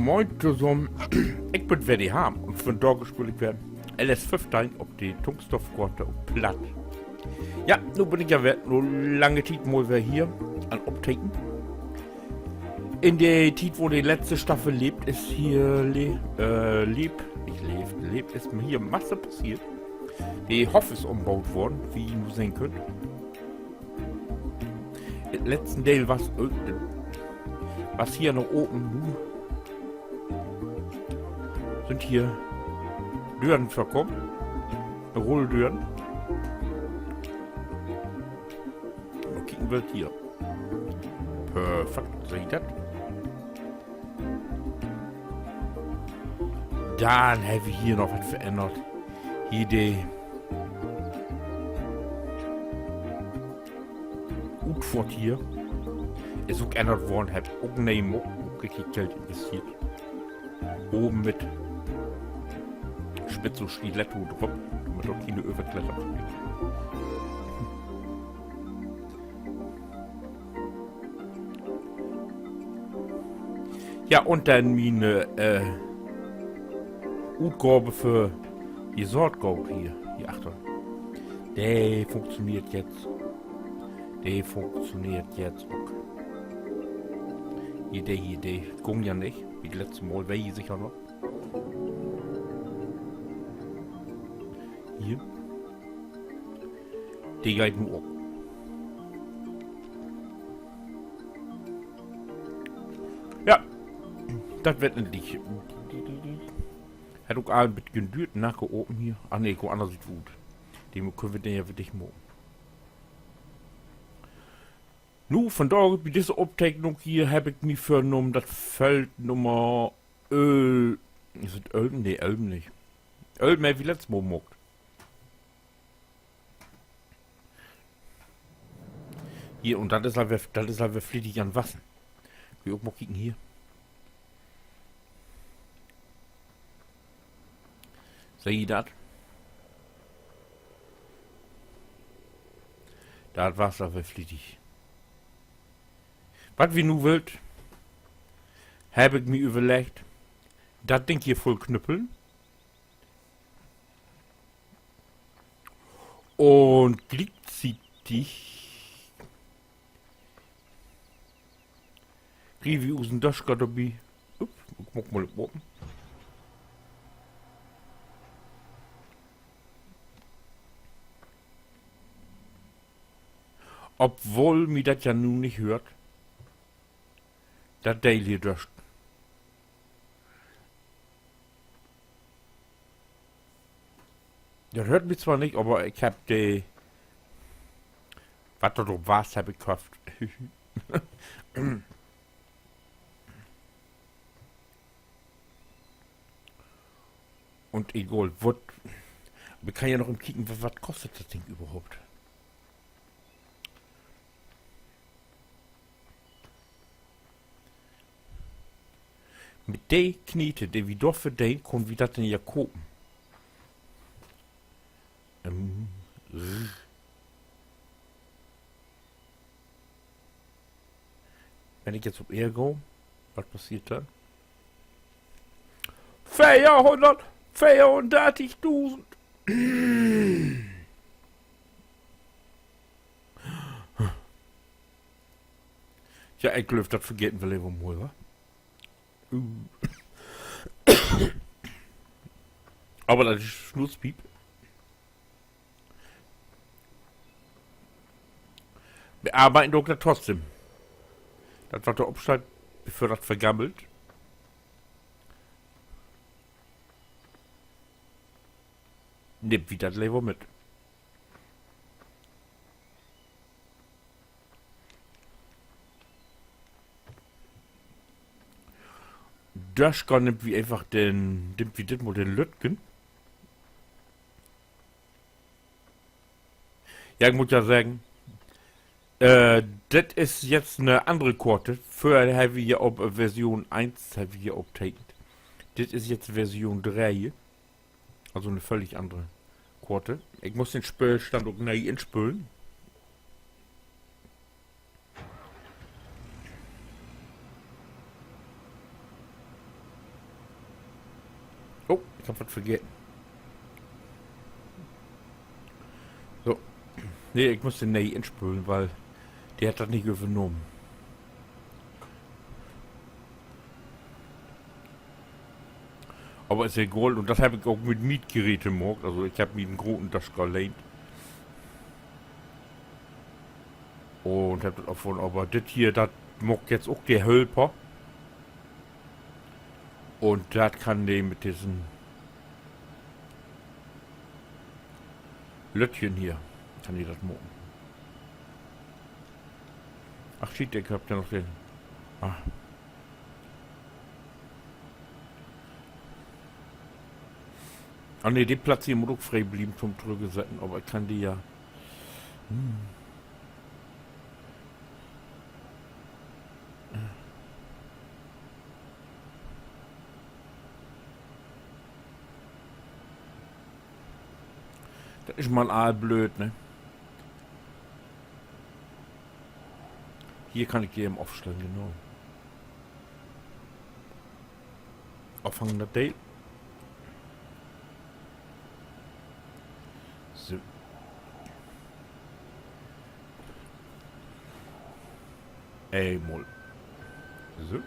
Moin zusammen, ich bin Werdi Ham und von da gespielt werden LS15 auf die Tungstoffkorte und platt. Ja, nun bin ich ja nur lange Zeit mal wieder hier an Optiken. In der Zeit, wo die letzte Staffel lebt, ist hier lebt, ist mir hier Masse passiert. Die Hof ist umgebaut worden, wie ihr nur sehen könnt. Im letzten Teil was hier noch oben sind hier Dürren verkommen. Rolldürren. Mal kicken wir hier. Perfekt, seht ihr das? Dann haben wir hier noch was verändert. Hier die Utfort hier ist auch geändert worden, hat auch Nemo richtig Geld investiert. Oben mit Spitze Stiletto drauf, damit auch keine Überkletter. Ja, und dann meine Utgabe für die Sortgabe hier. Die Achtung. Der funktioniert jetzt. Der funktioniert jetzt. Okay. Hier, der ging ja nicht. Wie das letzte Mal, wäre hier sicher noch. Hier. Der geht nur. Ja. Das wird endlich. Hat auch ein bisschen gedürt nach oben hier. Ach ne, go anders sieht gut. Dem können wir den ja wirklich morgen. Nu, von da wie diese Abteilung hier habe ich mich vernommen, das Feld Nummer Öl. Ist es Ölm? Ne, Ölm nicht. Ölm wie letztes Mal mockt. Hier, und das ist halt flittig an Wasser. Wie auch mal kicken hier. Seht ihr das? Das Wasser wird flittig. Was wie nu wollt, habe ich mir überlegt, das Ding hier voll knüppeln. Und gleichzeitig kriege ich aus dem Daschka dabei. Ups, guck mal oben. Obwohl mir das ja nun nicht hört. Das Daily Dash. Das hört mich zwar nicht, aber ich hab die. Was da drauf war, hab ich gekauft. Und egal, was. Wir können ja noch im Kicken, was kostet das Ding überhaupt? Mit der Knete, der wie doch für den, kommt wie das denn ja kopen. Wenn ich jetzt auf R go, was passiert dann? 434.000! Ja, ich glaube, das vergessen wir lieber mal, wa? Aber das ist Schnurzpiep. Wir arbeiten doch trotzdem. Das war der Abstand, bevor das vergammelt. Nimmt wieder das Leber mit. Daschka nimmt wie einfach nimmt wie das Modell Lütgen. Ja, ich muss ja sagen, das ist jetzt eine andere Korte. Vorher haben wir hier auf Version 1 haben wir hier obtaken. Das ist jetzt Version 3. Also eine völlig andere Korte. Ich muss den Spülstand auch neu inspülen. Oh, ich hab was vergessen. So. Nee, ich muss den Ney entspülen, weil der hat das nicht übernommen. Aber ist ja Gold und das habe ich auch mit Mietgeräten gemacht. Also ich habe mir einen großen das gelehnt. Und hab das auch von, aber das hier, das macht jetzt auch der Hölper. Und das kann der mit diesen Löttchen hier, kann die das machen. Ach shit, ich hab ja noch den. Ah. Ah ne, den Platz hier muss auch frei blieben zum Drücken setzen, aber ich kann die ja. Das ist mal blöd, ne? Hier kann ich die eben aufstellen, genau. Aufhangender Date. So. Ey, mal. So.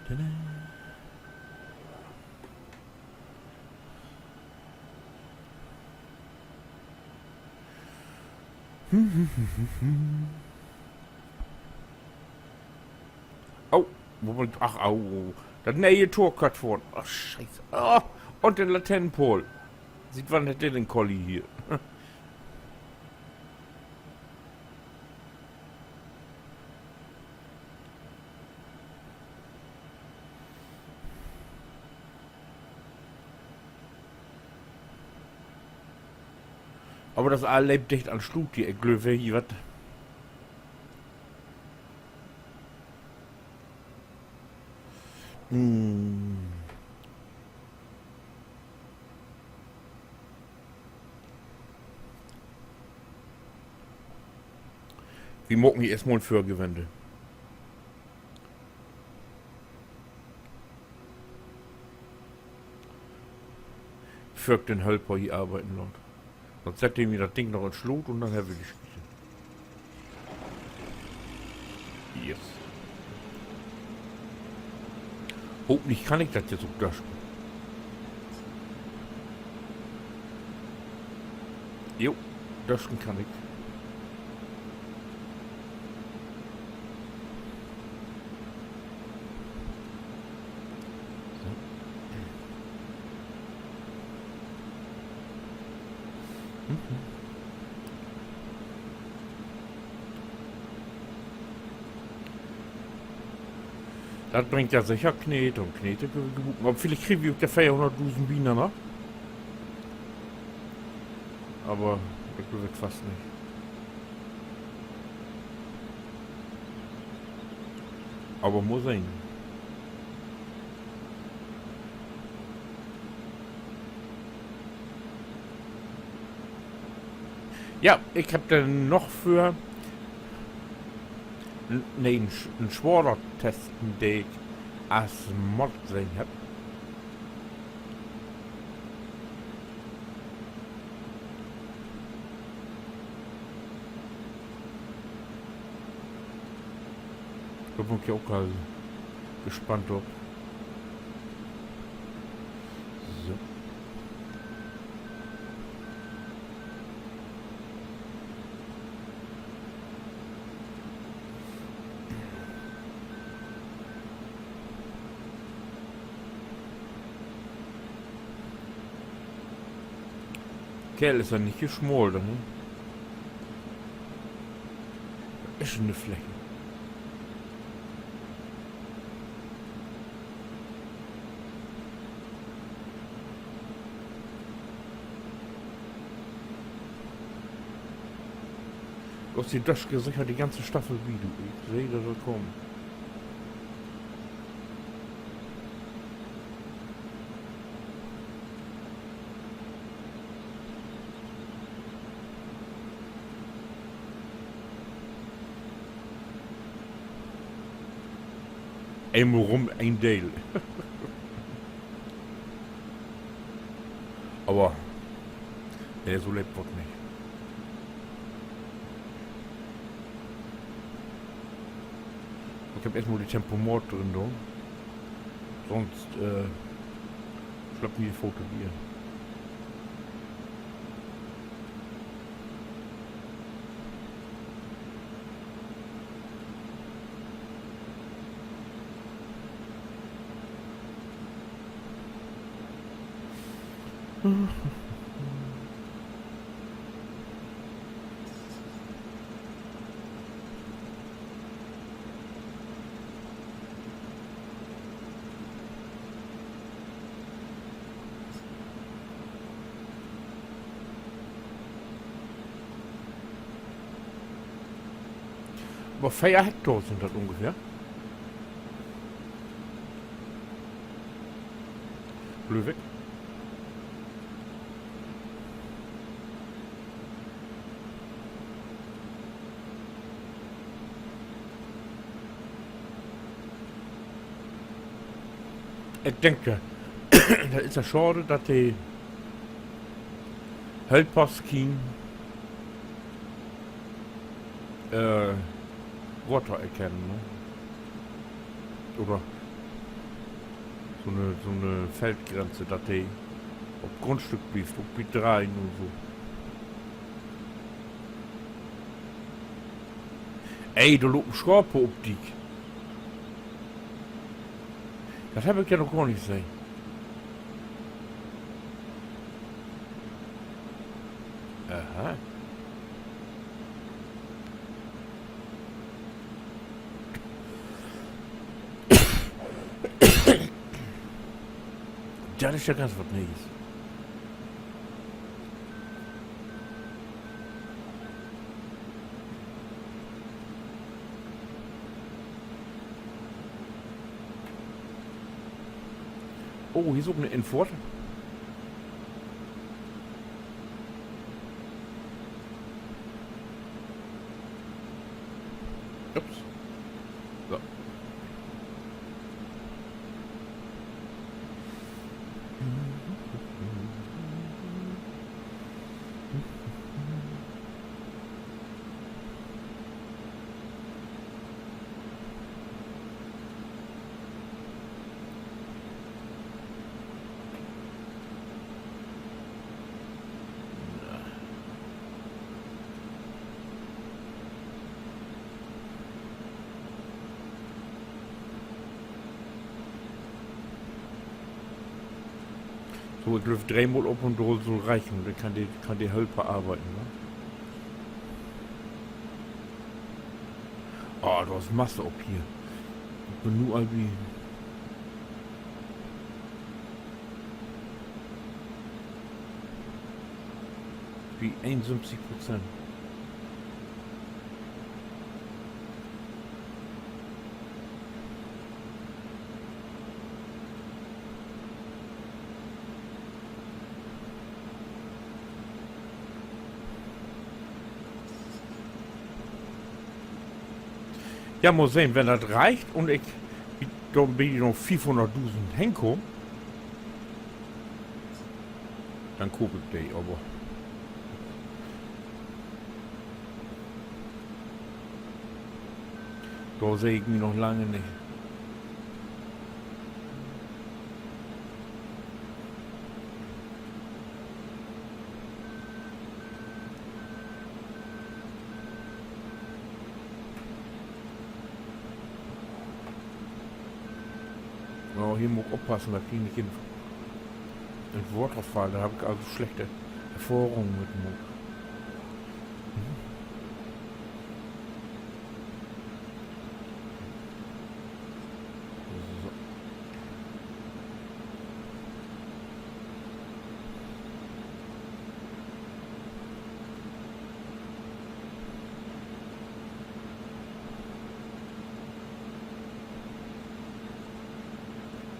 Tada. Oh, wo wollt, ach, au. Das neue Tor cut vorn. Ach, scheiße. Oh, und der Laternenpol. Sieht man nicht den Colli hier. Aber das Aal lebt dicht an Schlut, die Glöwe hier, was? Wir mocken hier erstmal für Gewände. Für den Hölper hier arbeiten laut. Sonst setzt ihm das Ding noch in Schlut und dann will ich schießen. Yes. Hoffentlich kann ich das jetzt auch löschen. Jo, löschen kann ich. Das bringt ja sicher Knete und Knete gebucht. Aber vielleicht kriegen wir auf der 400.000 Bienen, ne? Aber das wird fast nicht. Aber muss sein. Ja, ich habe dann noch für einen Schwader testen, den ich als Mod gesehen habe. Da bin ich auch gerade gespannt ob. So. Kerl ist ja nicht geschmolzen, ne? Das ist eine Fläche. Du hast die Döschke sicher die ganze Staffel wie du. Ich sehe das kommen. Einmal rum, ein Dale. Aber, so lebt wird nicht. Ich habe erstmal die Tempomat drin, da. Sonst, schlapp mir die Foto hier. Aber 4 Hektar sind das ungefähr. Löwig. Ich denke, da ist ja schade, dass die Helperscheme Water erkennen, ne? Oder so eine Feldgrenze, dass die auf Grundstück bist, auf B3 und so. Ey, da lobt ein Schraube auf dich. Das habe ich ja noch gar nicht gesehen. Aha. Das ist ja ganz was Neues. Oh, hier ist auch eine Info. Ups. So. So, ich glaube, 3-mal auf und roll soll reichen. Dann kann die Helfer arbeiten, ne? Oh, da ist Masse ab hier. Ich bin nur irgendwie. Wie 71%. Ja, muss sehen, wenn das reicht und dann bin ich noch 500.000 Henko, dann gucke ich die, aber. Da sehe ich mich noch lange nicht. Oh, hier muss ich aufpassen, da kriege ich nicht in Wort fallen. Da habe ich also schlechte Erfahrungen mit dem Mut.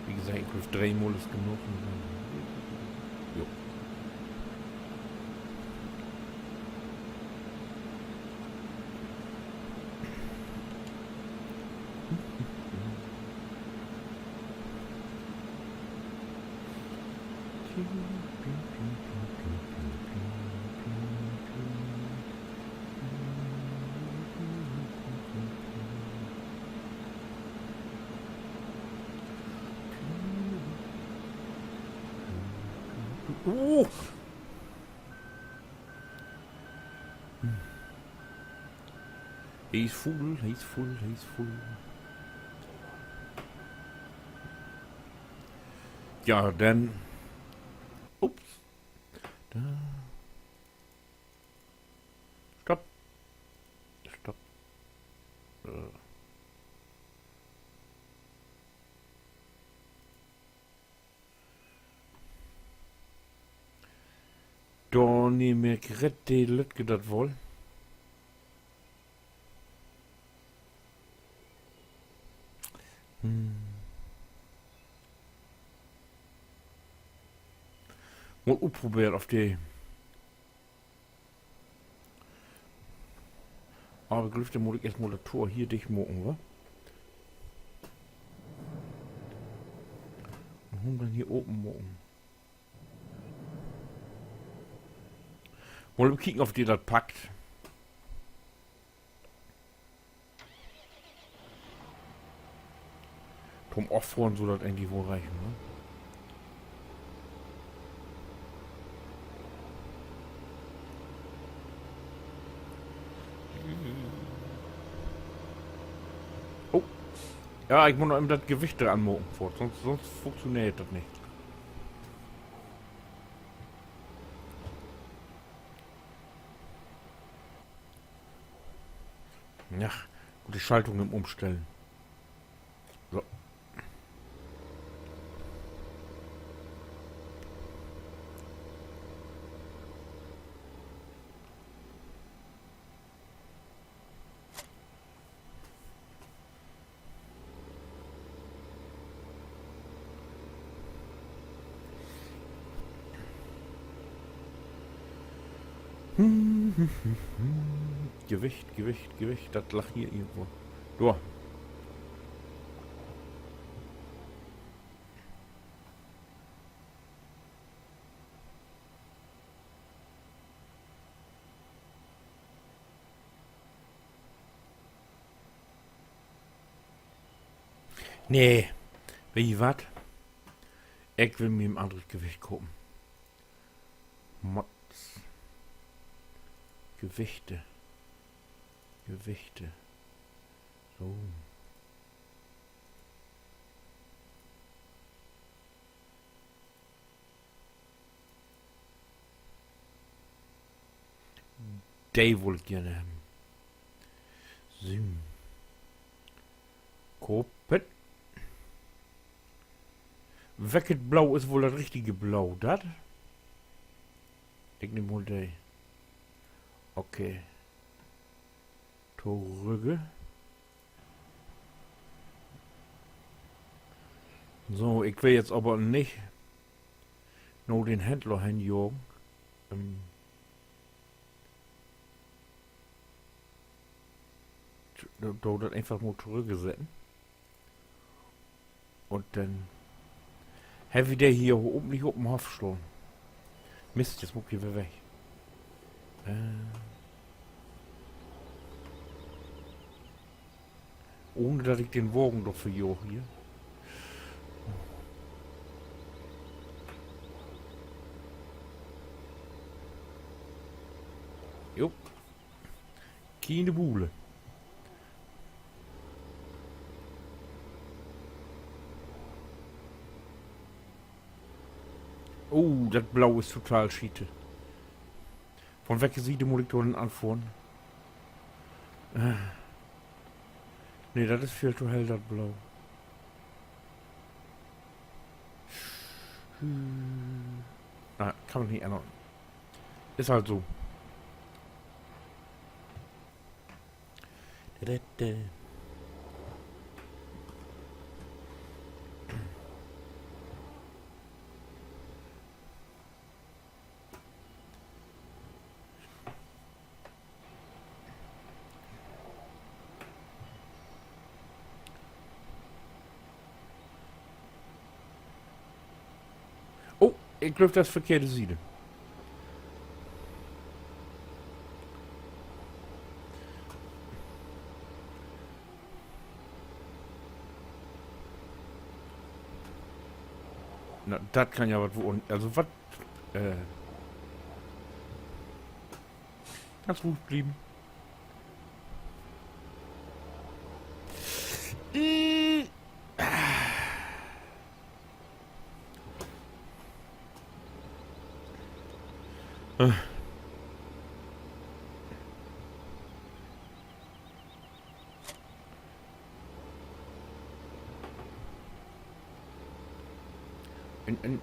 Wie gesagt, ich glaube, 3-mal ist genug. Jo. He's full, he's full, he's full. Ja, dann. Ups. Da. Stopp. Stopp. Da nehme ich die Lütke das wohl. Mal ausprobieren auf die. Aber glüfte muss ich erstmal das Tor hier dicht machen, wa? Und dann hier oben machen. Mal kicken, auf die das packt. Drum auffahren, so das eigentlich wohl reichen, ne? Oh. Ja, ich muss noch eben das Gewicht dran machen, sonst funktioniert das nicht. Ja, gute Schaltung im Umstellen. So. Gewicht, das lag hier irgendwo. So. Nee, wie wat? Ich will mir ein anderes Gewicht gucken. Mods. Gewichte. So. Die wohl gerne haben. So. Kopen. Wecket Blau ist wohl das richtige Blau, das? Ich nehme wohl die. Okay. Torrüge. So, ich will jetzt aber nicht nur den Händler hinjagen. Da das einfach mal zurückgesetzen. Und dann habe ich der hier oben nicht oben Hof schon. Mist, jetzt muss ich wieder weg. Ohne dass ich den Wagen doch verjoch hier. Jupp. Keine Buhle. Oh, das Blau ist total schiete. Von welcher Seite muss ich da denn anfahren? Nee, das ist viel zu hell, das Blau. Ah, kann man nicht ändern. Ist halt so. Oh, Ich glaube, das ist verkehrte Seite. Na, das kann ja was wo. Also, was. Ganz ruhig blieben. In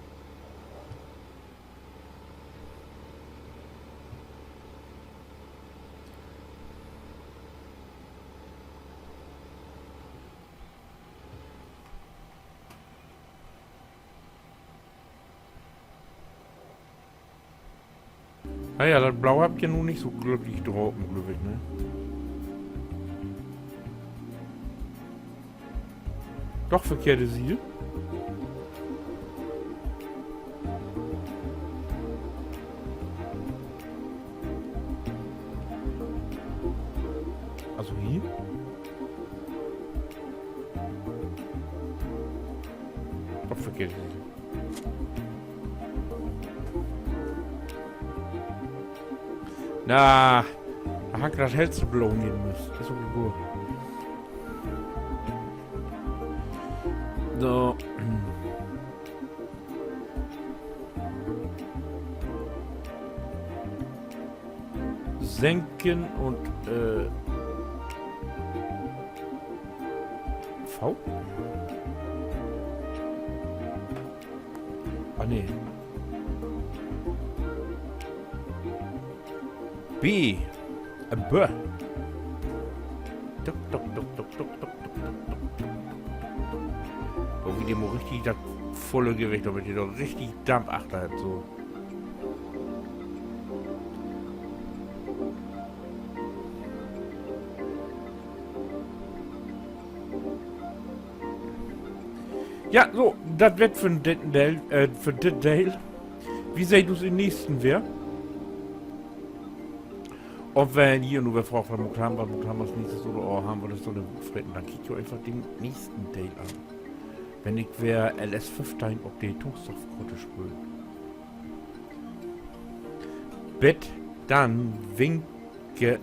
ja, das Blau habt ihr nun nicht so glücklich drauf, glaube ich, ne? Doch verkehrte Ziel. Also hier. Doch verkehrte Ziel. Na, da hat das hellste Blau gehen müssen. Das ist okay gut. So. Senken und V? Ah nee. B. B. Duck, duck, duck, duck, duck, duck, duck, duck. Oh, wie dem richtig das volle Gewicht, damit die doch richtig Dampf achter hat, so. Ja, so, das wird für den Dale, Wie seht du es im nächsten wer? Ob wir hier nur gefragt haben, was haben wir das nächstes oder oh, haben wir das so eine Wutfretten, dann kriegt ihr einfach den nächsten Dale an. Wenn ich wer LS15 auf die Tungstoffgrotte spürt. Bet dann winke